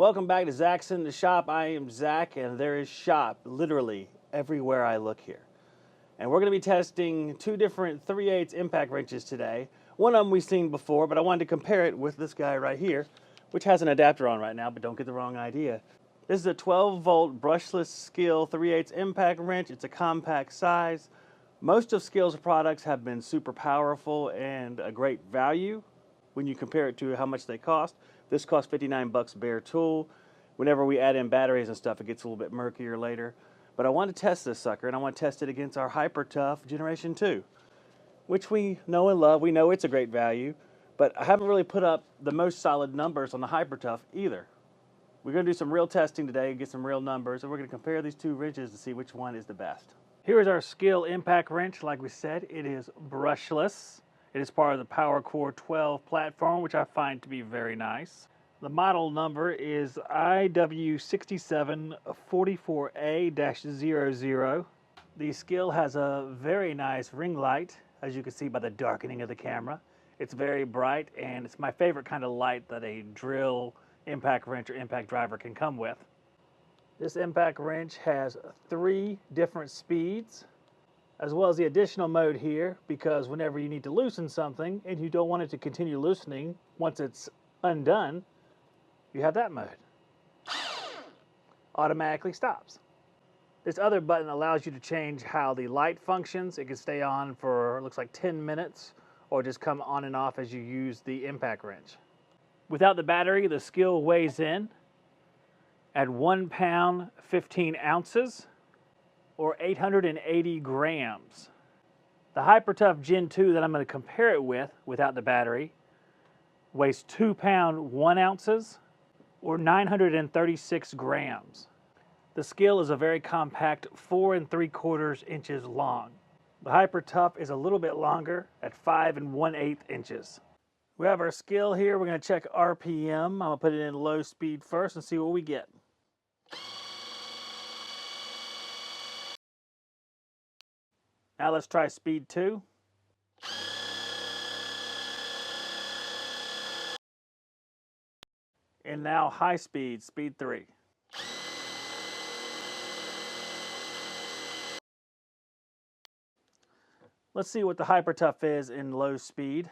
Welcome back to Zach's in the Shop. I am Zach, and there is shop literally everywhere I look here. And we're going to be testing two different 3/8 impact wrenches today. One of them we've seen before, but I wanted to compare it with this guy right here, which has an adapter on right now, but don't get the wrong idea. This is a 12-volt brushless Skil 3/8 impact wrench. It's a compact size. Most of Skil's products have been super powerful and a great value when you compare it to how much they cost. This costs 59 bucks bare tool. Whenever we add in batteries and stuff, it gets a little bit murkier later. But I want to test this sucker, and I want to test it against our Hyper Tough Generation 2, which we know and love. We know it's a great value, but I haven't really put up the most solid numbers on the Hyper Tough either. We're going to do some real testing today and get some real numbers, and we're going to compare these two wrenches to see which one is the best. Here is our Skil impact wrench. Like we said, it is brushless. It is part of the PWRCore 12 platform, which I find to be very nice. The model number is IW6744A-00. The Skil has a very nice ring light, as you can see by the darkening of the camera. It's very bright, and it's my favorite kind of light that a drill, impact wrench, or impact driver can come with. This impact wrench has 3 different speeds, as well as the additional mode here, because whenever you need to loosen something and you don't want it to continue loosening once it's undone, you have that mode. Automatically stops. This other button allows you to change how the light functions. It can stay on for, it looks like 10 minutes, or just come on and off as you use the impact wrench. Without the battery, the Skil weighs in at 1 pound 15 ounces. Or 880 grams. The Hyper Tough Gen 2 that I'm going to compare it with, without the battery, weighs 2 pound 1 ounces, or 936 grams. The Skil is a very compact 4 3/4 inches long. The Hyper Tough is a little bit longer at 5 1/8 inches. We have our Skil here. We're going to check RPM. I'm going to put it in low speed first and see what we get. Now let's try speed 2. And now high speed, speed 3. Let's see what the Hyper Tough is in low speed.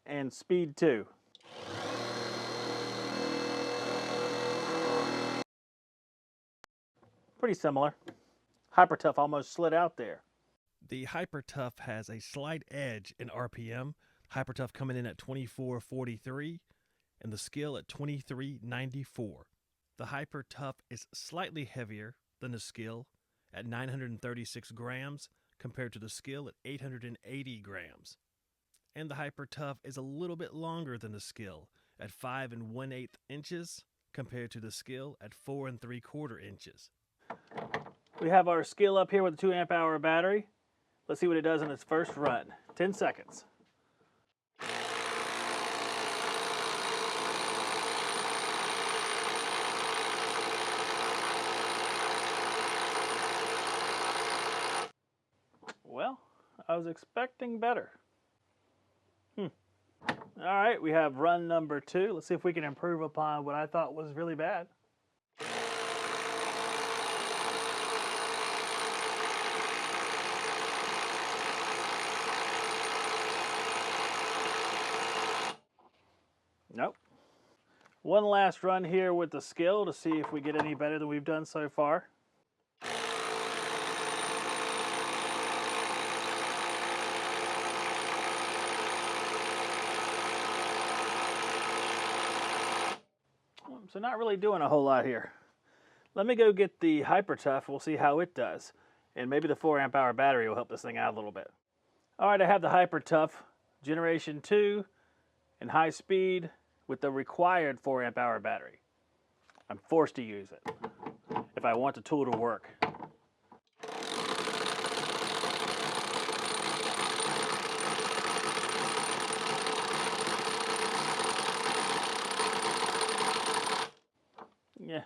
And speed 2. Pretty similar. Hyper Tough almost slid out there. The Hyper Tough has a slight edge in RPM. Hyper Tough coming in at 2443 and the Skil at 2394. The Hyper Tough is slightly heavier than the Skil at 936 grams compared to the Skil at 880 grams. And the Hyper Tough is a little bit longer than the Skil at 5 1/8 inches compared to the Skil at 4 3/4 inches. We have our Skil up here with a 2 amp hour battery. Let's see what it does in its first run. 10 seconds. Well, I was expecting better. All right, we have run number 2. Let's see if we can improve upon what I thought was really bad. Nope. One last run here with the Skil to see if we get any better than we've done so far. So not really doing a whole lot here. Let me go get the Hyper Tough. We'll see how it does. And maybe the 4 amp hour battery will help this thing out a little bit. All right, I have the Hyper Tough Generation 2 in high speed with the required 4 amp hour battery. I'm forced to use it if I want the tool to work. Yeah.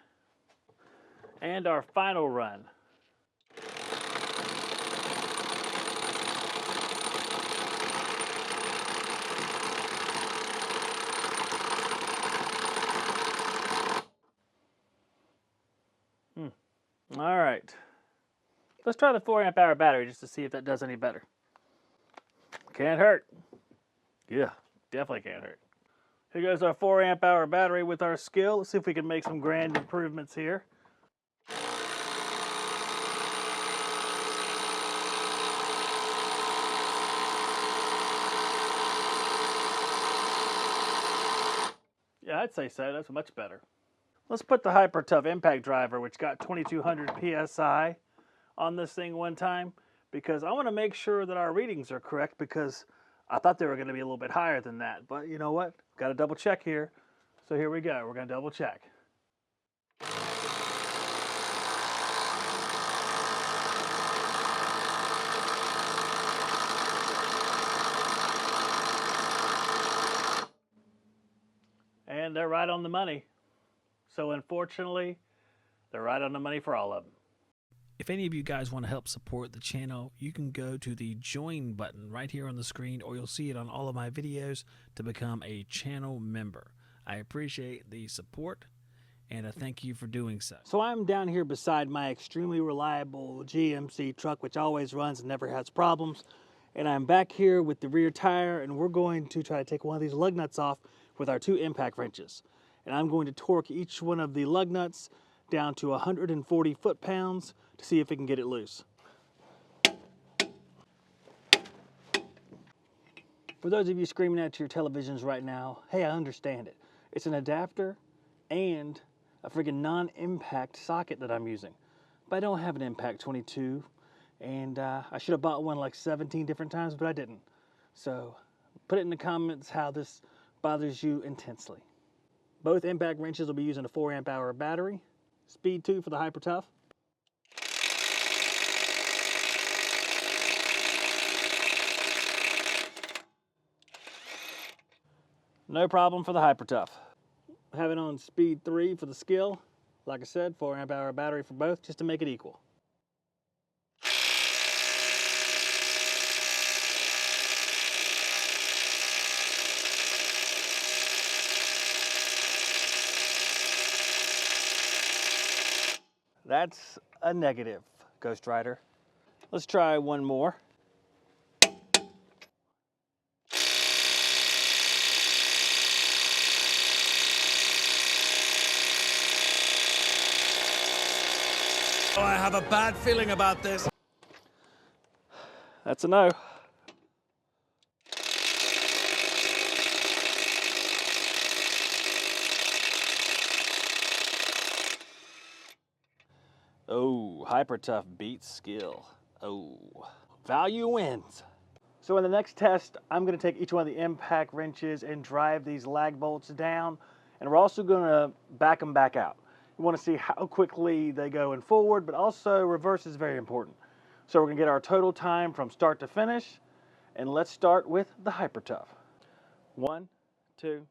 And our final run. All right. Let's try the 4 amp hour battery just to see if that does any better. Can't hurt. Yeah, definitely can't hurt. Here goes our 4 amp hour battery with our Skil. Let's see if we can make some grand improvements here. Yeah, I'd say so. That's much better. Let's put the Hyper Tough impact driver, which got 2200 PSI, on this thing one time, because I want to make sure that our readings are correct, because I thought they were going to be a little bit higher than that. But you know what? Got to double check here. So here we go. We're going to double check. And they're right on the money. So unfortunately, they're right on the money for all of them. If any of you guys want to help support the channel, you can go to the join button right here on the screen, or you'll see it on all of my videos, to become a channel member. I appreciate the support, and I thank you for doing so. So I'm down here beside my extremely reliable GMC truck, which always runs and never has problems. And I'm back here with the rear tire, and we're going to try to take one of these lug nuts off with our 2 impact wrenches. And I'm going to torque each one of the lug nuts down to 140 foot-pounds to see if we can get it loose. For those of you screaming at your televisions right now, hey, I understand it. It's an adapter and a friggin' non-impact socket that I'm using. But I don't have an impact 22, and I should have bought one like 17 different times, but I didn't. So put it in the comments how this bothers you intensely. Both impact wrenches will be using a 4 amp hour battery. Speed 2 for the Hyper Tough. No problem for the Hyper Tough. Have it on speed 3 for the Skil. Like I said, 4 amp hour battery for both, just to make it equal. That's a negative, Ghost Rider. Let's try one more. Oh, I have a bad feeling about this. That's a no. Oh, Hyper Tough beats Skil. Oh, value wins. So in the next test, I'm going to take each one of the impact wrenches and drive these lag bolts down, and we're also going to back them back out. We want to see how quickly they go in forward, but also reverse is very important. So we're going to get our total time from start to finish, and let's start with the Hyper Tough. 1, 2.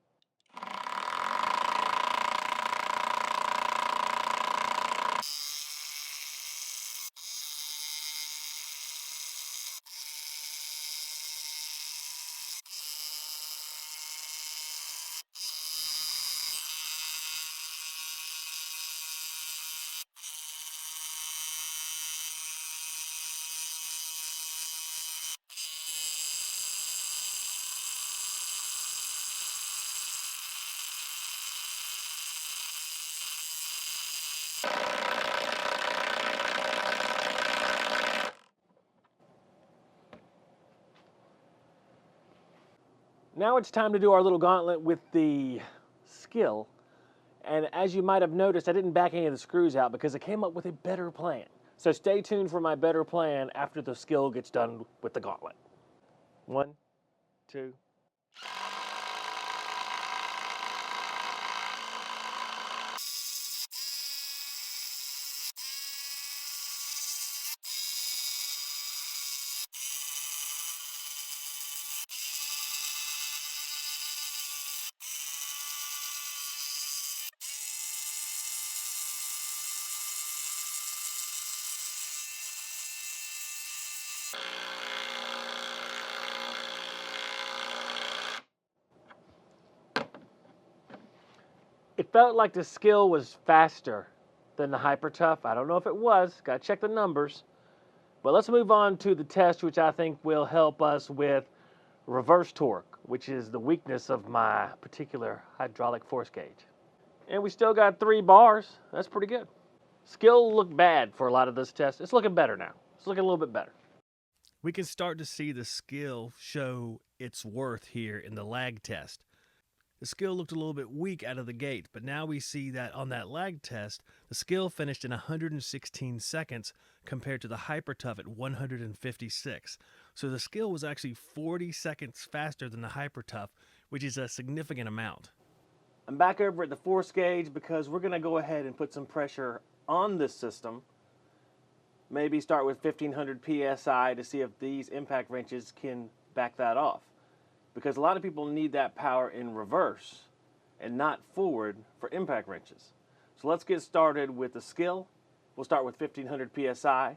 Now it's time to do our little gauntlet with the Skil. And as you might have noticed, I didn't back any of the screws out because I came up with a better plan. So stay tuned for my better plan after the Skil gets done with the gauntlet. 1, 2. It felt like the Skil was faster than the Hyper Tough. I don't know if it was. Got to check the numbers. But let's move on to the test, which I think will help us with reverse torque, which is the weakness of my particular hydraulic force gauge. And we still got 3 bars. That's pretty good. Skil looked bad for a lot of this test. It's looking better now. It's looking a little bit better. We can start to see the Skil show its worth here in the lag test. The Skil looked a little bit weak out of the gate, but now we see that on that lag test, the Skil finished in 116 seconds compared to the Hyper Tough at 156. So the Skil was actually 40 seconds faster than the Hyper Tough, which is a significant amount. I'm back over at the force gauge because we're going to go ahead and put some pressure on this system. Maybe start with 1500 PSI to see if these impact wrenches can back that off. Because a lot of people need that power in reverse and not forward for impact wrenches. So let's get started with the Skil. We'll start with 1500 PSI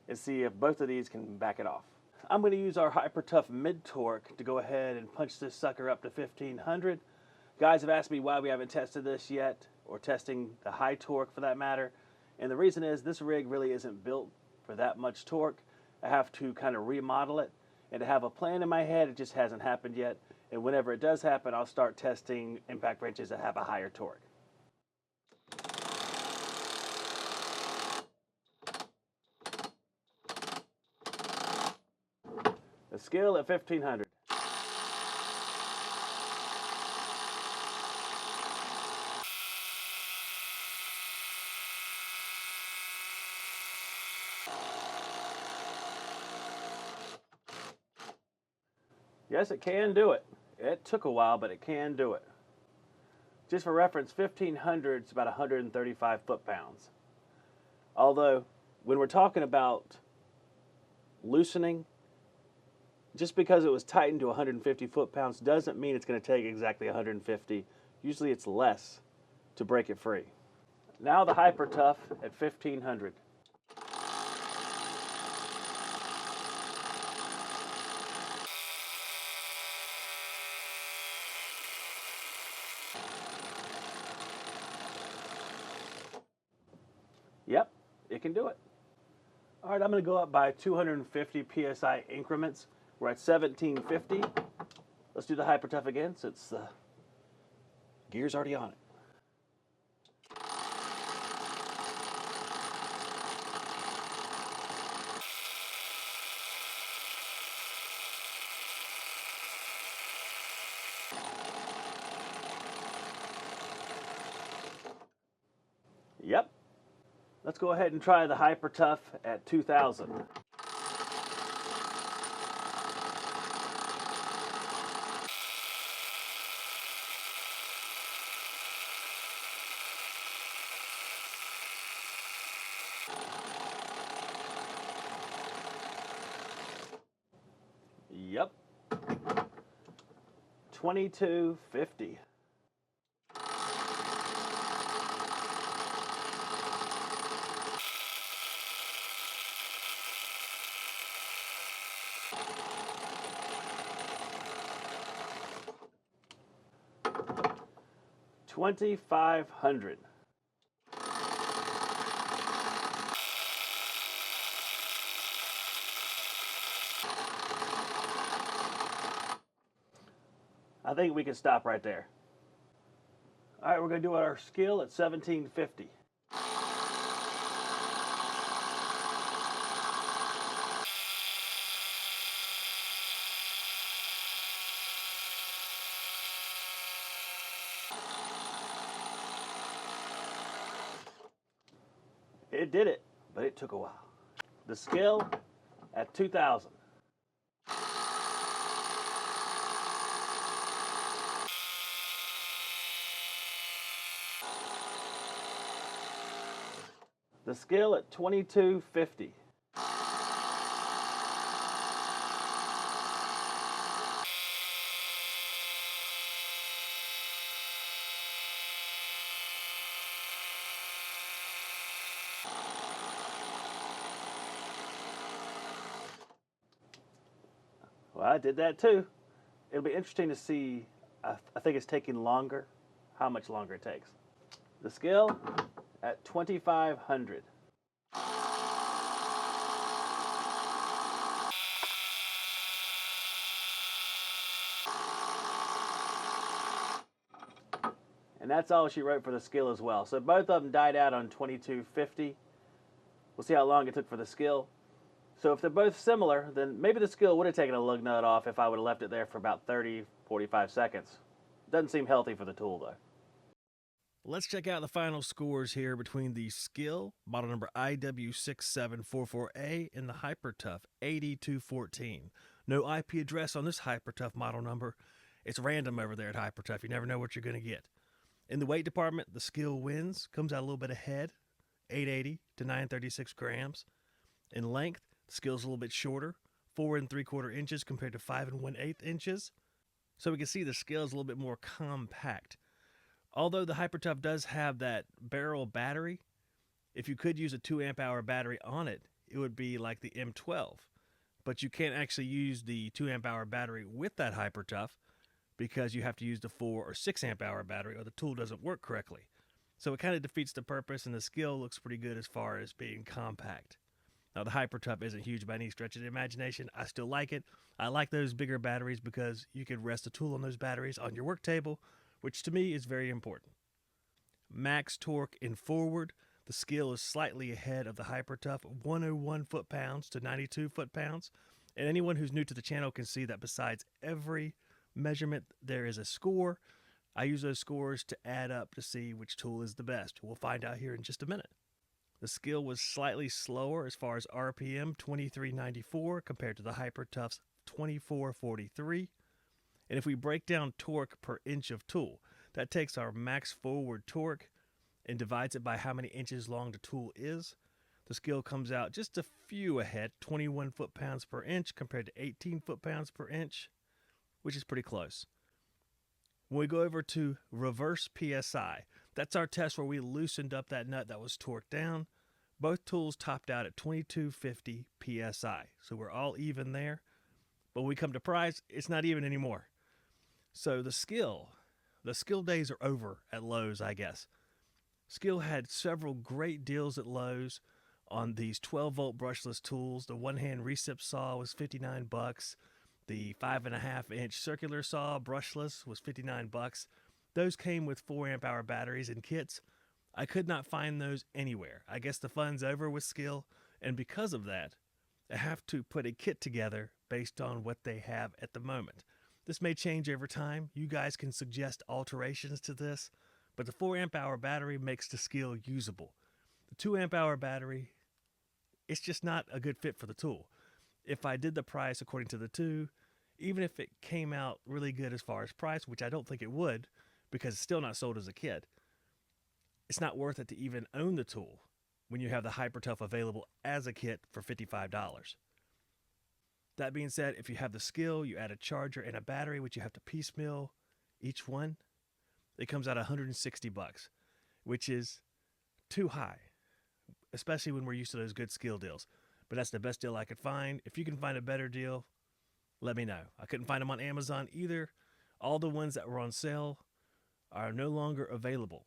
and see if both of these can back it off. I'm going to use our Hyper Tough mid torque to go ahead and punch this sucker up to 1500. Guys have asked me why we haven't tested this yet, or testing the high torque for that matter. And the reason is this rig really isn't built for that much torque. I have to kind of remodel it. And to have a plan in my head, it just hasn't happened yet. And whenever it does happen, I'll start testing impact wrenches that have a higher torque. The Skil at 1500. Yes, it can do it. It took a while, but it can do it. Just for reference, 1500 is about 135 foot-pounds. Although, when we're talking about loosening, just because it was tightened to 150 foot-pounds doesn't mean it's going to take exactly 150. Usually it's less to break it free. Now the Hyper Tough at 1500. Yep, it can do it. All right, I'm going to go up by 250 PSI increments. We're at 1750. Let's do the Hyper Tough again since the gear's already on it. Yep. Let's go ahead and try the Hyper Tough at 2000. Yep. 2250. $2,500. I think we can stop right there. All right, we're going to do our Skil at 1750. It did it, but it took a while. The Skil at 2000. The Skil at 2250. Well, I did that too. It'll be interesting to see. I think it's taking longer, how much longer it takes. The Skil at 2,500. And that's all she wrote for the Skil as well. So both of them died out on 2250. We'll see how long it took for the Skil. So if they're both similar, then maybe the Skil would have taken a lug nut off if I would have left it there for about 30, 45 seconds. Doesn't seem healthy for the tool though. Let's check out the final scores here between the Skil, model number IW6744A, and the HyperTough 8214. No IP address on this HyperTough model number. It's random over there at HyperTough. You never know what you're going to get. In the weight department, the Skil wins, comes out a little bit ahead, 880 to 936 grams. In length, the Skil's a little bit shorter, 4 3/4 inches compared to 5 1/8 inches. So we can see the Skil is a little bit more compact. Although the HyperTough does have that barrel battery, if you could use a 2 amp hour battery on it, it would be like the M12. But you can't actually use the 2 amp hour battery with that HyperTough because you have to use the 4 or 6 amp hour battery or the tool doesn't work correctly. So it kind of defeats the purpose, and the Skil looks pretty good as far as being compact. Now the HyperTough isn't huge by any stretch of the imagination. I still like it. I like those bigger batteries because you could rest a tool on those batteries on your work table, which to me is very important. Max torque in forward, the Skil is slightly ahead of the HyperTough, 101 foot-pounds to 92 foot-pounds. And anyone who's new to the channel can see that besides every measurement, there is a score. I use those scores to add up to see which tool is the best. We'll find out here in just a minute. The Skil was slightly slower as far as RPM, 2394 compared to the HyperTough's 2443. And if we break down torque per inch of tool, that takes our max forward torque and divides it by how many inches long the tool is. The Skil comes out just a few ahead, 21 foot-pounds per inch compared to 18 foot-pounds per inch, which is pretty close. When we go over to reverse PSI, that's our test where we loosened up that nut that was torqued down. Both tools topped out at 2250 PSI, so we're all even there. But when we come to price, it's not even anymore. So the Skil days are over at Lowe's, I guess. Skil had several great deals at Lowe's on these 12-volt brushless tools. The one-hand recip saw was $59. The 5.5-inch circular saw brushless was $59. Those came with 4 amp hour batteries and kits. I could not find those anywhere. I guess the fun's over with Skil, and because of that, I have to put a kit together based on what they have at the moment. This may change over time. You guys can suggest alterations to this, but the 4 amp hour battery makes the Skil usable. The 2 amp hour battery, it's just not a good fit for the tool. If I did the price according to the two, even if it came out really good as far as price, which I don't think it would, because it's still not sold as a kit, it's not worth it to even own the tool when you have the HyperTough available as a kit for $55. That being said, if you have the Skil, you add a charger and a battery, which you have to piecemeal each one, it comes out $160, which is too high, especially when we're used to those good Skil deals. But that's the best deal I could find. If you can find a better deal, let me know. I couldn't find them on Amazon either. All the ones that were on sale are no longer available.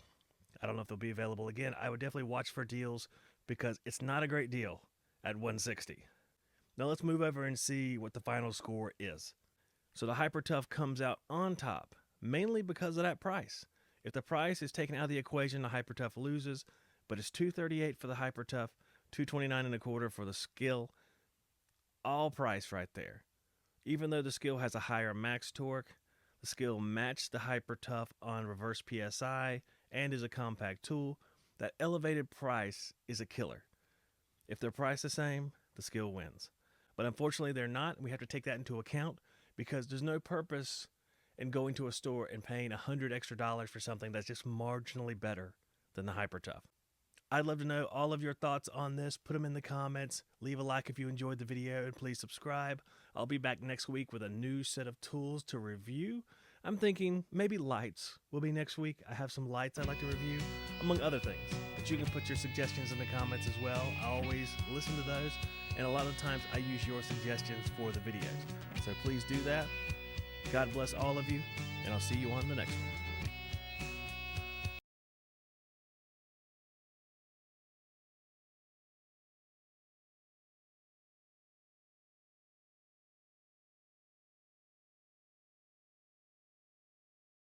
I don't know if they'll be available again. I would definitely watch for deals because it's not a great deal at $160. Now let's move over and see what the final score is. So the HyperTough comes out on top, mainly because of that price. If the price is taken out of the equation, the HyperTough loses, but it's $238 for the HyperTough, $229.25 for the Skil. All price right there. Even though the Skil has a higher max torque, the Skil matched the HyperTough on reverse PSI and is a compact tool. That elevated price is a killer. If they're priced the same, the Skil wins. But unfortunately they're not, and we have to take that into account because there's no purpose in going to a store and paying $100 extra for something that's just marginally better than the HyperTough. I'd love to know all of your thoughts on this. Put them in the comments. Leave a like if you enjoyed the video, and please subscribe. I'll be back next week with a new set of tools to review. I'm thinking maybe lights will be next week. I have some lights I'd like to review, among other things. But you can put your suggestions in the comments as well. I always listen to those, and a lot of times I use your suggestions for the videos. So please do that. God bless all of you, and I'll see you on the next one.